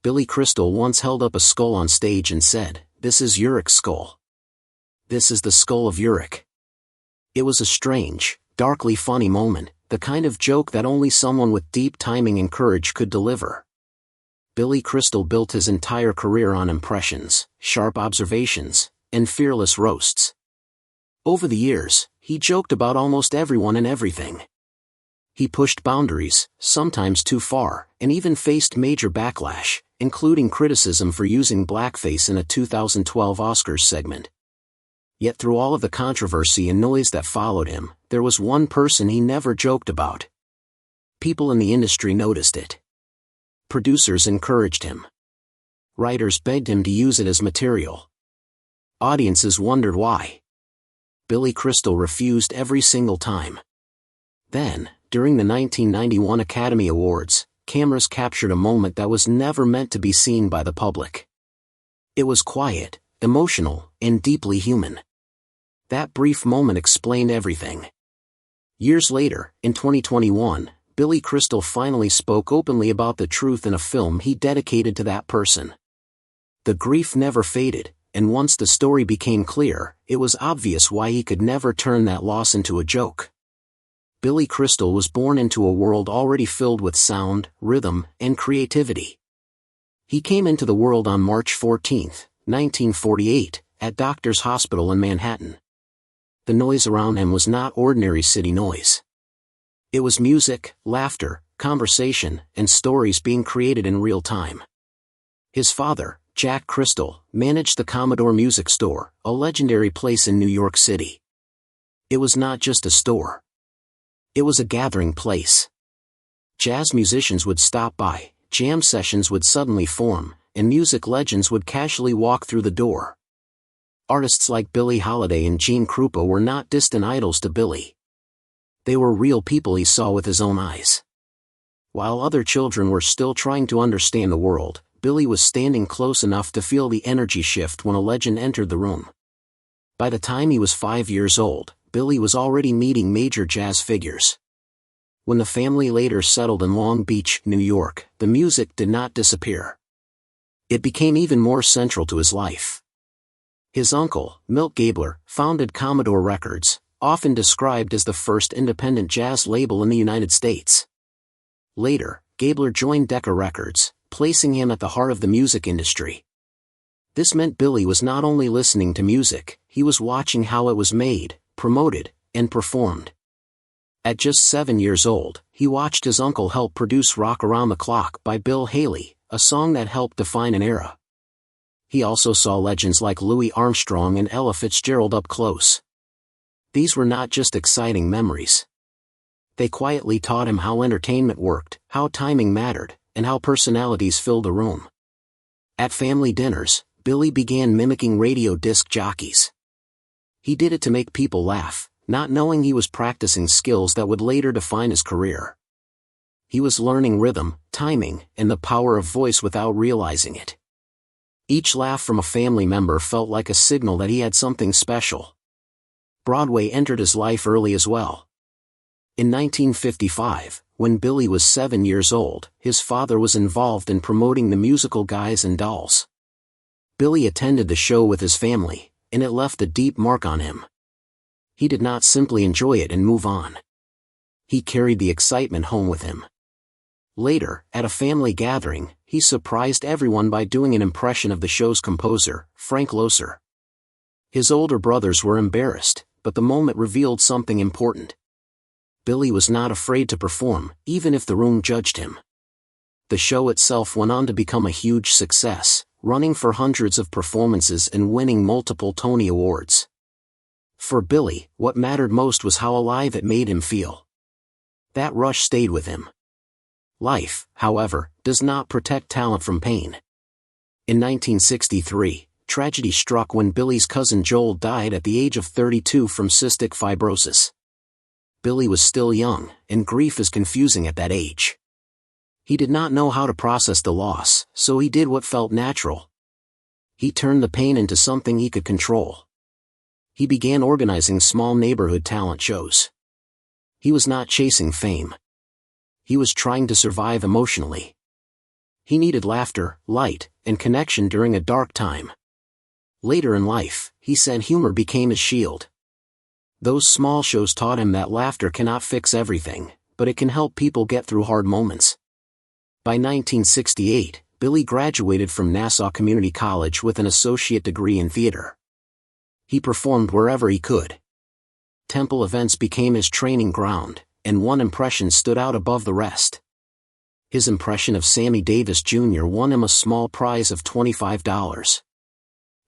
Billy Crystal once held up a skull on stage and said, "This is Urik's skull. This is the skull of Urik." It was a strange, darkly funny moment, the kind of joke that only someone with deep timing and courage could deliver. Billy Crystal built his entire career on impressions, sharp observations, and fearless roasts. Over the years, he joked about almost everyone and everything. He pushed boundaries, sometimes too far, and even faced major backlash, including criticism for using blackface in a 2012 Oscars segment. Yet through all of the controversy and noise that followed him, there was one person he never joked about. People in the industry noticed it. Producers encouraged him. Writers begged him to use it as material. Audiences wondered why. Billy Crystal refused every single time. Then, during the 1991 Academy Awards, cameras captured a moment that was never meant to be seen by the public. It was quiet, emotional, and deeply human. That brief moment explained everything. Years later, in 2021, Billy Crystal finally spoke openly about the truth in a film he dedicated to that person. The grief never faded, and once the story became clear, it was obvious why he could never turn that loss into a joke. Billy Crystal was born into a world already filled with sound, rhythm, and creativity. He came into the world on March 14, 1948, at Doctors Hospital in Manhattan. The noise around him was not ordinary city noise. It was music, laughter, conversation, and stories being created in real time. His father, Jack Crystal, managed the Commodore Music Store, a legendary place in New York City. It was not just a store. It was a gathering place. Jazz musicians would stop by, jam sessions would suddenly form, and music legends would casually walk through the door. Artists like Billie Holiday and Gene Krupa were not distant idols to Billy. They were real people he saw with his own eyes. While other children were still trying to understand the world, Billy was standing close enough to feel the energy shift when a legend entered the room. By the time he was 5 years old, Billy was already meeting major jazz figures. When the family later settled in Long Beach, New York, the music did not disappear. It became even more central to his life. His uncle, Milt Gabler, founded Commodore Records, often described as the first independent jazz label in the United States. Later, Gabler joined Decca Records, placing him at the heart of the music industry. This meant Billy was not only listening to music, he was watching how it was made, promoted, and performed. At just 7 years old, he watched his uncle help produce Rock Around the Clock by Bill Haley, a song that helped define an era. He also saw legends like Louis Armstrong and Ella Fitzgerald up close. These were not just exciting memories. They quietly taught him how entertainment worked, how timing mattered, and how personalities filled a room. At family dinners, Billy began mimicking radio disc jockeys. He did it to make people laugh, not knowing he was practicing skills that would later define his career. He was learning rhythm, timing, and the power of voice without realizing it. Each laugh from a family member felt like a signal that he had something special. Broadway entered his life early as well. In 1955, when Billy was 7 years old, his father was involved in promoting the musical Guys and Dolls. Billy attended the show with his family, and it left a deep mark on him. He did not simply enjoy it and move on. He carried the excitement home with him. Later, at a family gathering, he surprised everyone by doing an impression of the show's composer, Frank Loesser. His older brothers were embarrassed, but the moment revealed something important. Billy was not afraid to perform, even if the room judged him. The show itself went on to become a huge success, running for hundreds of performances and winning multiple Tony Awards. For Billy, what mattered most was how alive it made him feel. That rush stayed with him. Life, however, does not protect talent from pain. In 1963, tragedy struck when Billy's cousin Joel died at the age of 32 from cystic fibrosis. Billy was still young, and grief is confusing at that age. He did not know how to process the loss, so he did what felt natural. He turned the pain into something he could control. He began organizing small neighborhood talent shows. He was not chasing fame. He was trying to survive emotionally. He needed laughter, light, and connection during a dark time. Later in life, he said humor became his shield. Those small shows taught him that laughter cannot fix everything, but it can help people get through hard moments. By 1968, Billy graduated from Nassau Community College with an associate degree in theater. He performed wherever he could. Temple events became his training ground, and one impression stood out above the rest. His impression of Sammy Davis Jr. won him a small prize of $25.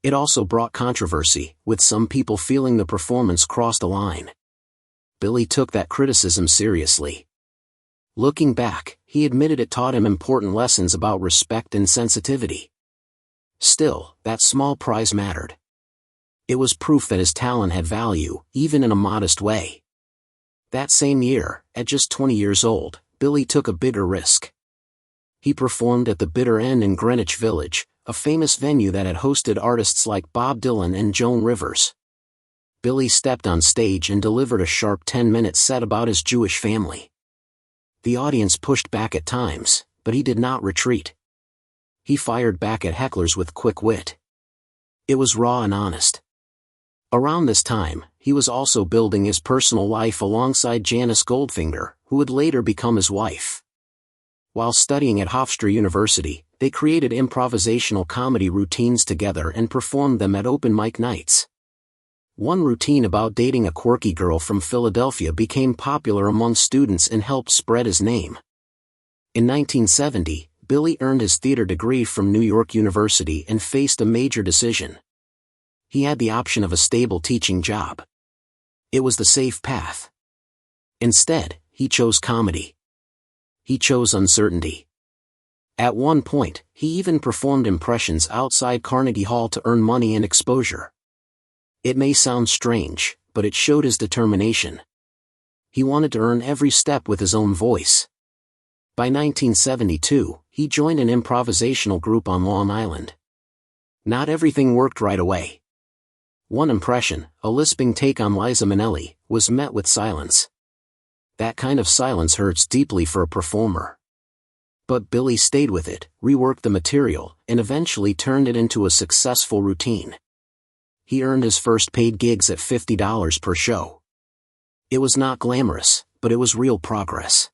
It also brought controversy, with some people feeling the performance crossed a line. Billy took that criticism seriously. Looking back, he admitted it taught him important lessons about respect and sensitivity. Still, that small prize mattered. It was proof that his talent had value, even in a modest way. That same year, at just 20 years old, Billy took a bigger risk. He performed at the Bitter End in Greenwich Village, a famous venue that had hosted artists like Bob Dylan and Joan Rivers. Billy stepped on stage and delivered a sharp 10-minute set about his Jewish family. The audience pushed back at times, but he did not retreat. He fired back at hecklers with quick wit. It was raw and honest. Around this time, he was also building his personal life alongside Janice Goldfinger, who would later become his wife. While studying at Hofstra University, they created improvisational comedy routines together and performed them at open mic nights. One routine about dating a quirky girl from Philadelphia became popular among students and helped spread his name. In 1970, Billy earned his theater degree from New York University and faced a major decision. He had the option of a stable teaching job. It was the safe path. Instead, he chose comedy. He chose uncertainty. At one point, he even performed impressions outside Carnegie Hall to earn money and exposure. It may sound strange, but it showed his determination. He wanted to earn every step with his own voice. By 1972, he joined an improvisational group on Long Island. Not everything worked right away. One impression, a lisping take on Liza Minnelli, was met with silence. That kind of silence hurts deeply for a performer. But Billy stayed with it, reworked the material, and eventually turned it into a successful routine. He earned his first paid gigs at $50 per show. It was not glamorous, but it was real progress.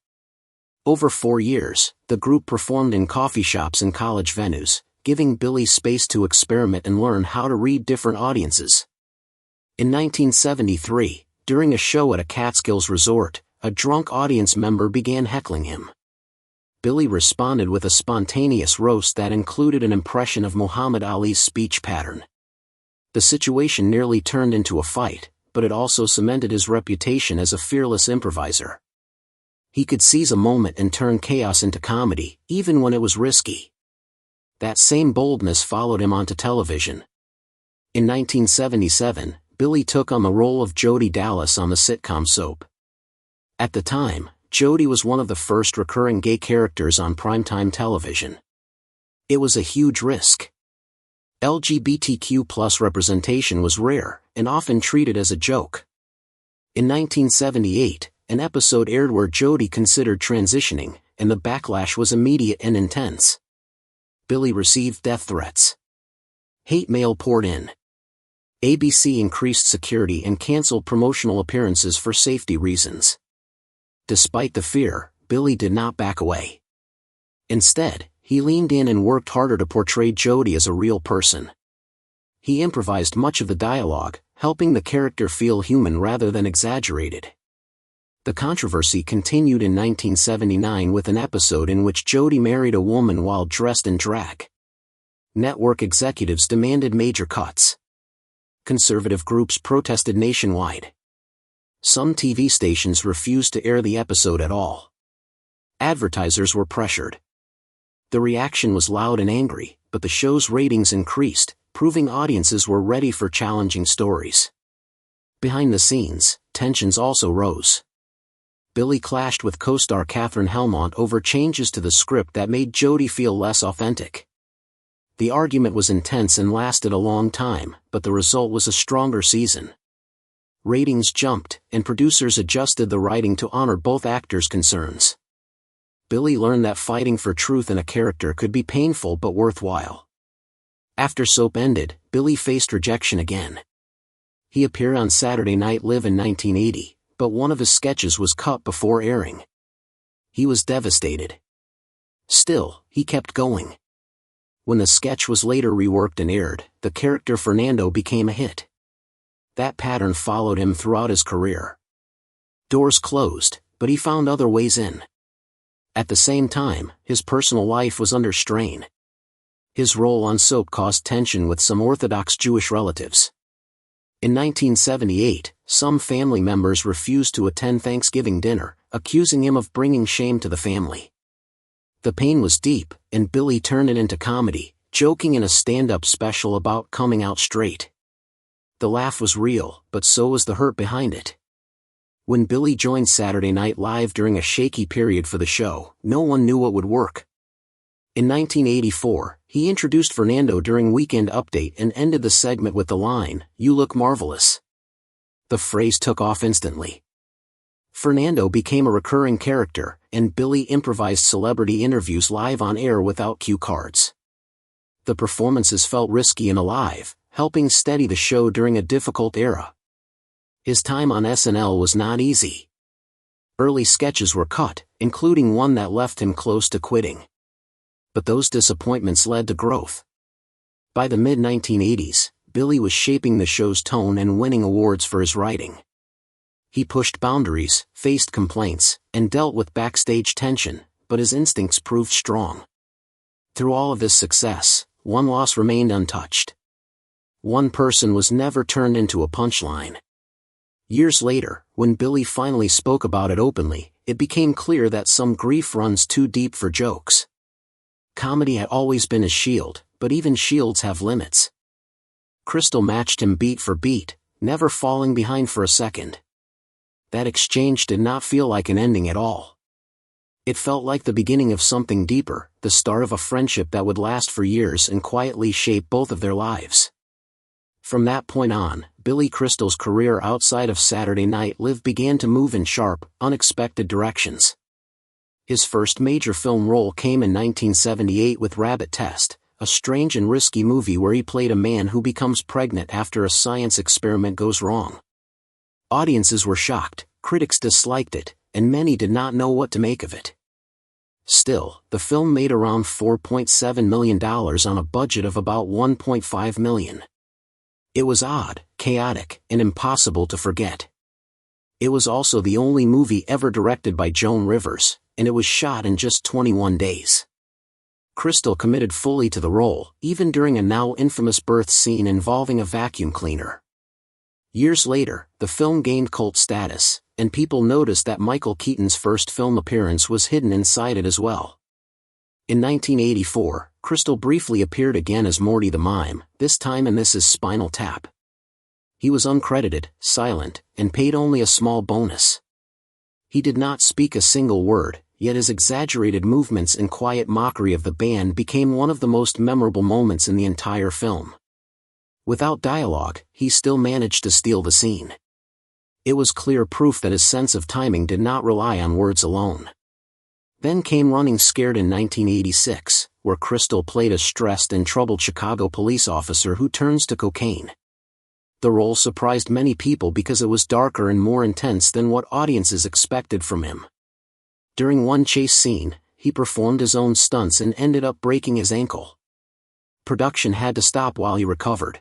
Over 4 years, the group performed in coffee shops and college venues, giving Billy space to experiment and learn how to read different audiences. In 1973, during a show at a Catskills resort, a drunk audience member began heckling him. Billy responded with a spontaneous roast that included an impression of Muhammad Ali's speech pattern. The situation nearly turned into a fight, but it also cemented his reputation as a fearless improviser. He could seize a moment and turn chaos into comedy, even when it was risky. That same boldness followed him onto television. In 1977, Billy took on the role of Jody Dallas on the sitcom Soap. At the time, Jody was one of the first recurring gay characters on primetime television. It was a huge risk. LGBTQ+ representation was rare, and often treated as a joke. In 1978, an episode aired where Jody considered transitioning, and the backlash was immediate and intense. Billy received death threats. Hate mail poured in. ABC increased security and canceled promotional appearances for safety reasons. Despite the fear, Billy did not back away. Instead, he leaned in and worked harder to portray Jody as a real person. He improvised much of the dialogue, helping the character feel human rather than exaggerated. The controversy continued in 1979 with an episode in which Jody married a woman while dressed in drag. Network executives demanded major cuts. Conservative groups protested nationwide. Some TV stations refused to air the episode at all. Advertisers were pressured. The reaction was loud and angry, but the show's ratings increased, proving audiences were ready for challenging stories. Behind the scenes, tensions also rose. Billy clashed with co-star Katherine Helmont over changes to the script that made Jody feel less authentic. The argument was intense and lasted a long time, but the result was a stronger season. Ratings jumped, and producers adjusted the writing to honor both actors' concerns. Billy learned that fighting for truth in a character could be painful but worthwhile. After Soap ended, Billy faced rejection again. He appeared on Saturday Night Live in 1980, but one of his sketches was cut before airing. He was devastated. Still, he kept going. When the sketch was later reworked and aired, the character Fernando became a hit. That pattern followed him throughout his career. Doors closed, but he found other ways in. At the same time, his personal life was under strain. His role on Soap caused tension with some Orthodox Jewish relatives. In 1978, some family members refused to attend Thanksgiving dinner, accusing him of bringing shame to the family. The pain was deep, and Billy turned it into comedy, joking in a stand-up special about coming out straight. The laugh was real, but so was the hurt behind it. When Billy joined Saturday Night Live during a shaky period for the show, no one knew what would work. In 1984, he introduced Fernando during Weekend Update and ended the segment with the line, "You look marvelous." The phrase took off instantly. Fernando became a recurring character, and Billy improvised celebrity interviews live on air without cue cards. The performances felt risky and alive, helping steady the show during a difficult era. His time on SNL was not easy. Early sketches were cut, including one that left him close to quitting. But those disappointments led to growth. By the mid-1980s, Billy was shaping the show's tone and winning awards for his writing. He pushed boundaries, faced complaints, and dealt with backstage tension, but his instincts proved strong. Through all of this success, one loss remained untouched. One person was never turned into a punchline. Years later, when Billy finally spoke about it openly, it became clear that some grief runs too deep for jokes. Comedy had always been his shield, but even shields have limits. Crystal matched him beat for beat, never falling behind for a second. That exchange did not feel like an ending at all. It felt like the beginning of something deeper, the start of a friendship that would last for years and quietly shape both of their lives. From that point on, Billy Crystal's career outside of Saturday Night Live began to move in sharp, unexpected directions. His first major film role came in 1978 with Rabbit Test, a strange and risky movie where he played a man who becomes pregnant after a science experiment goes wrong. Audiences were shocked, critics disliked it, and many did not know what to make of it. Still, the film made around $4.7 million on a budget of about $1.5 million. It was odd, chaotic, and impossible to forget. It was also the only movie ever directed by Joan Rivers, and it was shot in just 21 days. Crystal committed fully to the role, even during a now infamous birth scene involving a vacuum cleaner. Years later, the film gained cult status, and people noticed that Michael Keaton's first film appearance was hidden inside it as well. In 1984, Crystal briefly appeared again as Morty the Mime, this time in This Is Spinal Tap. He was uncredited, silent, and paid only a small bonus. He did not speak a single word, yet his exaggerated movements and quiet mockery of the band became one of the most memorable moments in the entire film. Without dialogue, he still managed to steal the scene. It was clear proof that his sense of timing did not rely on words alone. Then came Running Scared in 1986, where Crystal played a stressed and troubled Chicago police officer who turns to cocaine. The role surprised many people because it was darker and more intense than what audiences expected from him. During one chase scene, he performed his own stunts and ended up breaking his ankle. Production had to stop while he recovered.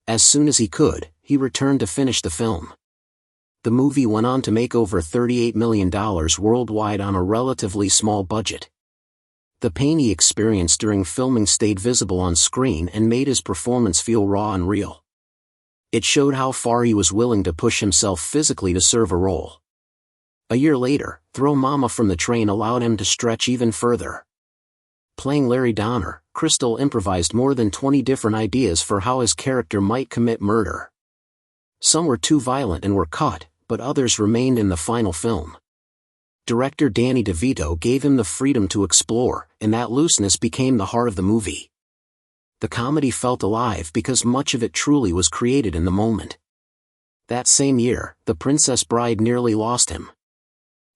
As soon as he could, he returned to finish the film. The movie went on to make over $38 million worldwide on a relatively small budget. The pain he experienced during filming stayed visible on screen and made his performance feel raw and real. It showed how far he was willing to push himself physically to serve a role. A year later, Throw Mama from the Train allowed him to stretch even further. Playing Larry Donner, Crystal improvised more than 20 different ideas for how his character might commit murder. Some were too violent and were cut, but others remained in the final film. Director Danny DeVito gave him the freedom to explore, and that looseness became the heart of the movie. The comedy felt alive because much of it truly was created in the moment. That same year, The Princess Bride nearly lost him.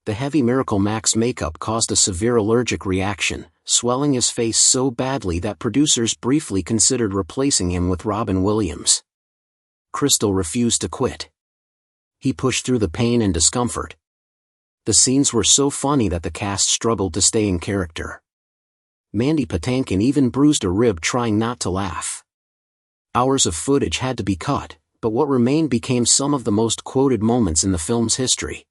The heavy Miracle Max makeup caused a severe allergic reaction, swelling his face so badly that producers briefly considered replacing him with Robin Williams. Crystal refused to quit. He pushed through the pain and discomfort. The scenes were so funny that the cast struggled to stay in character. Mandy Patinkin even bruised a rib trying not to laugh. Hours of footage had to be cut, but what remained became some of the most quoted moments in the film's history.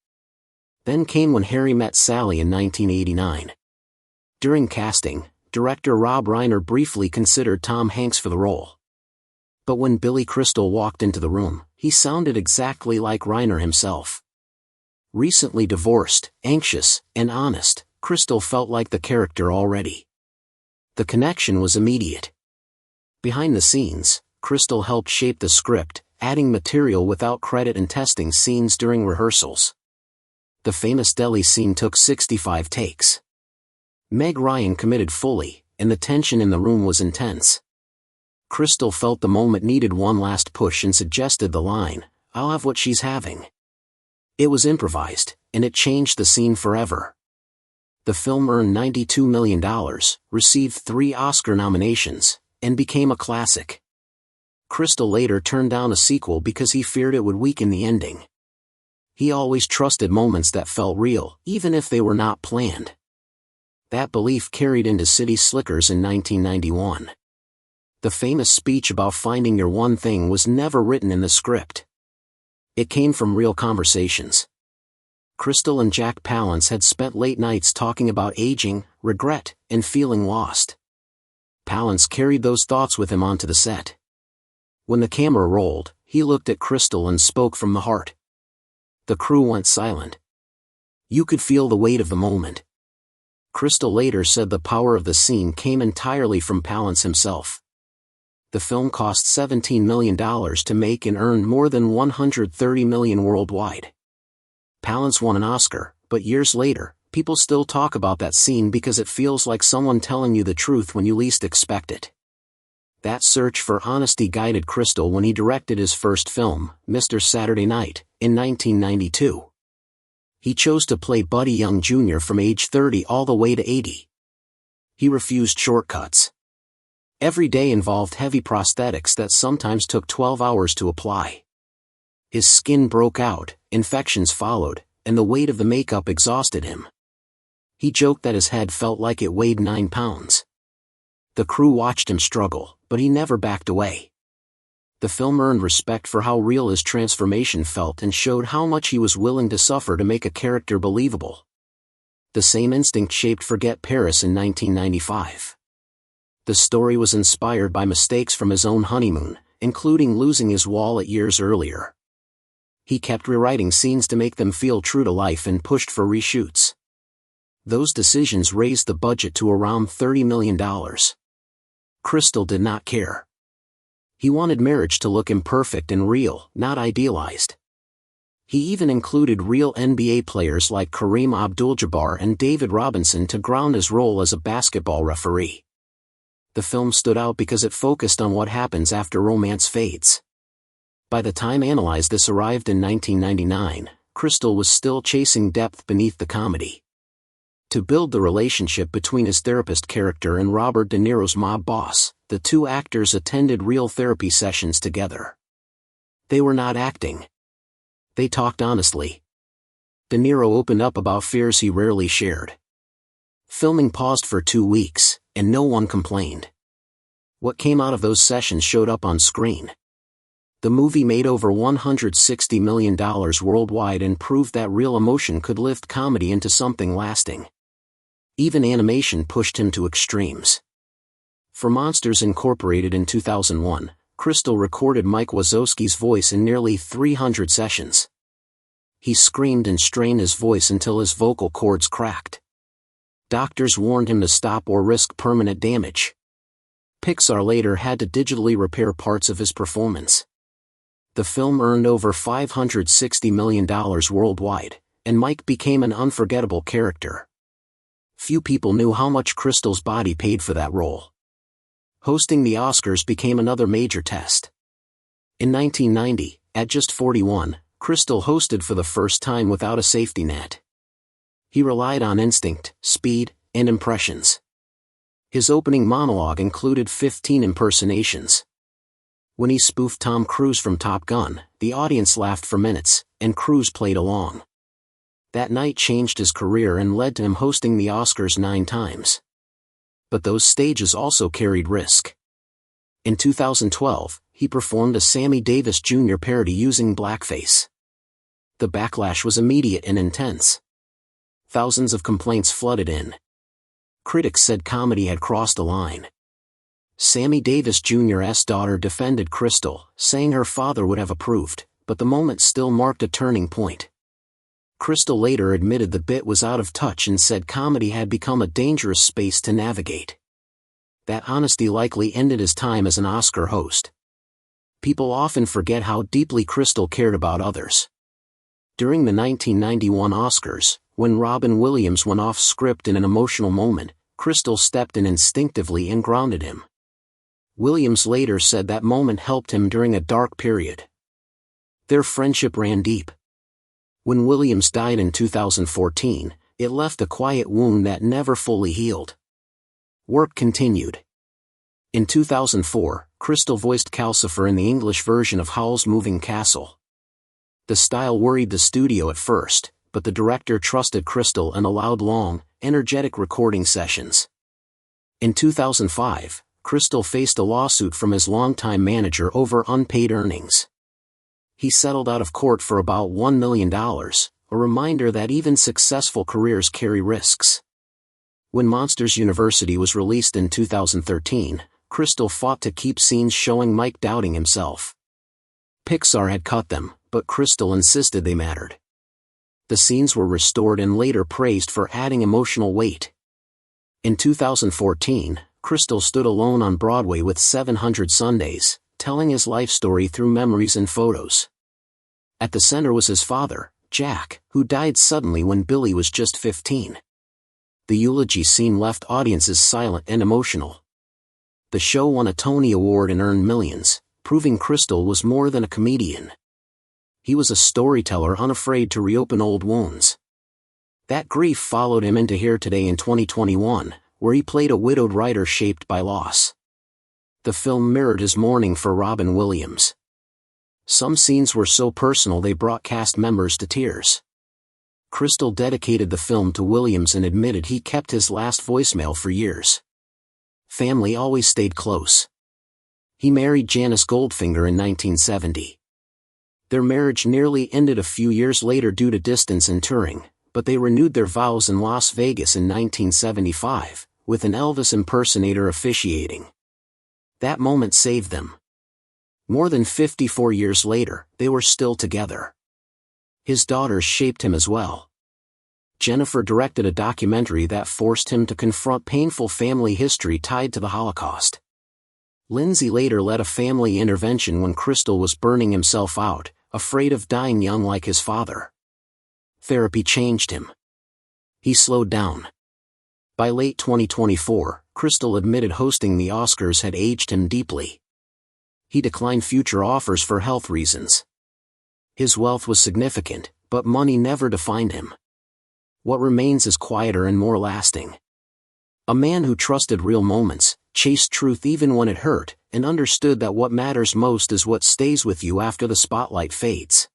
Then came When Harry Met Sally in 1989. During casting, director Rob Reiner briefly considered Tom Hanks for the role. But when Billy Crystal walked into the room, he sounded exactly like Reiner himself. Recently divorced, anxious, and honest, Crystal felt like the character already. The connection was immediate. Behind the scenes, Crystal helped shape the script, adding material without credit and testing scenes during rehearsals. The famous deli scene took 65 takes. Meg Ryan committed fully, and the tension in the room was intense. Crystal felt the moment needed one last push and suggested the line, "I'll have what she's having." It was improvised, and it changed the scene forever. The film earned $92 million, received 3 Oscar nominations, and became a classic. Crystal later turned down a sequel because he feared it would weaken the ending. He always trusted moments that felt real, even if they were not planned. That belief carried into City Slickers in 1991. The famous speech about finding your one thing was never written in the script. It came from real conversations. Crystal and Jack Palance had spent late nights talking about aging, regret, and feeling lost. Palance carried those thoughts with him onto the set. When the camera rolled, he looked at Crystal and spoke from the heart. The crew went silent. You could feel the weight of the moment. Crystal later said the power of the scene came entirely from Palance himself. The film cost $17 million to make and earned more than $130 million worldwide. Palance won an Oscar, but years later, people still talk about that scene because it feels like someone telling you the truth when you least expect it. That search for honesty guided Crystal when he directed his first film, Mr. Saturday Night, in 1992. He chose to play Buddy Young Jr. from age 30 all the way to 80. He refused shortcuts. Every day involved heavy prosthetics that sometimes took 12 hours to apply. His skin broke out, infections followed, and the weight of the makeup exhausted him. He joked that his head felt like it weighed 9 pounds. The crew watched him struggle, but he never backed away. The film earned respect for how real his transformation felt and showed how much he was willing to suffer to make a character believable. The same instinct shaped Forget Paris in 1995. The story was inspired by mistakes from his own honeymoon, including losing his wallet years earlier. He kept rewriting scenes to make them feel true to life and pushed for reshoots. Those decisions raised the budget to around $30 million. Crystal did not care. He wanted marriage to look imperfect and real, not idealized. He even included real NBA players like Kareem Abdul-Jabbar and David Robinson to ground his role as a basketball referee. The film stood out because it focused on what happens after romance fades. By the time Analyze This arrived in 1999, Crystal was still chasing depth beneath the comedy. To build the relationship between his therapist character and Robert De Niro's mob boss, the two actors attended real therapy sessions together. They were not acting. They talked honestly. De Niro opened up about fears he rarely shared. Filming paused for 2 weeks, and no one complained. What came out of those sessions showed up on screen. The movie made over $160 million worldwide and proved that real emotion could lift comedy into something lasting. Even animation pushed him to extremes. For Monsters Incorporated in 2001, Crystal recorded Mike Wazowski's voice in nearly 300 sessions. He screamed and strained his voice until his vocal cords cracked. Doctors warned him to stop or risk permanent damage. Pixar later had to digitally repair parts of his performance. The film earned over $560 million worldwide, and Mike became an unforgettable character. Few people knew how much Crystal's body paid for that role. Hosting the Oscars became another major test. In 1990, at just 41, Crystal hosted for the first time without a safety net. He relied on instinct, speed, and impressions. His opening monologue included 15 impersonations. When he spoofed Tom Cruise from Top Gun, the audience laughed for minutes, and Cruise played along. That night changed his career and led to him hosting the Oscars 9 times. But those stages also carried risk. In 2012, he performed a Sammy Davis Jr. parody using blackface. The backlash was immediate and intense. Thousands of complaints flooded in. Critics said comedy had crossed a line. Sammy Davis Jr.'s daughter defended Crystal, saying her father would have approved, but the moment still marked a turning point. Crystal later admitted the bit was out of touch and said comedy had become a dangerous space to navigate. That honesty likely ended his time as an Oscar host. People often forget how deeply Crystal cared about others. During the 1991 Oscars, when Robin Williams went off script in an emotional moment, Crystal stepped in instinctively and grounded him. Williams later said that moment helped him during a dark period. Their friendship ran deep. When Williams died in 2014, it left a quiet wound that never fully healed. Work continued. In 2004, Crystal voiced Calcifer in the English version of Howl's Moving Castle. The style worried the studio at first, but the director trusted Crystal and allowed long, energetic recording sessions. In 2005, Crystal faced a lawsuit from his longtime manager over unpaid earnings. He settled out of court for about $1 million, a reminder that even successful careers carry risks. When Monsters University was released in 2013, Crystal fought to keep scenes showing Mike doubting himself. Pixar had cut them, but Crystal insisted they mattered. The scenes were restored and later praised for adding emotional weight. In 2014, Crystal stood alone on Broadway with 700 Sundays, telling his life story through memories and photos. At the center was his father, Jack, who died suddenly when Billy was just 15. The eulogy scene left audiences silent and emotional. The show won a Tony Award and earned millions, proving Crystal was more than a comedian. He was a storyteller unafraid to reopen old wounds. That grief followed him into Here Today in 2021, where he played a widowed writer shaped by loss. The film mirrored his mourning for Robin Williams. Some scenes were so personal they brought cast members to tears. Crystal dedicated the film to Williams and admitted he kept his last voicemail for years. Family always stayed close. He married Janice Goldfinger in 1970. Their marriage nearly ended a few years later due to distance and touring, but they renewed their vows in Las Vegas in 1975, with an Elvis impersonator officiating. That moment saved them. More than 54 years later, they were still together. His daughters shaped him as well. Jennifer directed a documentary that forced him to confront painful family history tied to the Holocaust. Lindsay later led a family intervention when Crystal was burning himself out, afraid of dying young like his father. Therapy changed him. He slowed down. By late 2024, Crystal admitted hosting the Oscars had aged him deeply. He declined future offers for health reasons. His wealth was significant, but money never defined him. What remains is quieter and more lasting. A man who trusted real moments, chased truth even when it hurt, and understood that what matters most is what stays with you after the spotlight fades.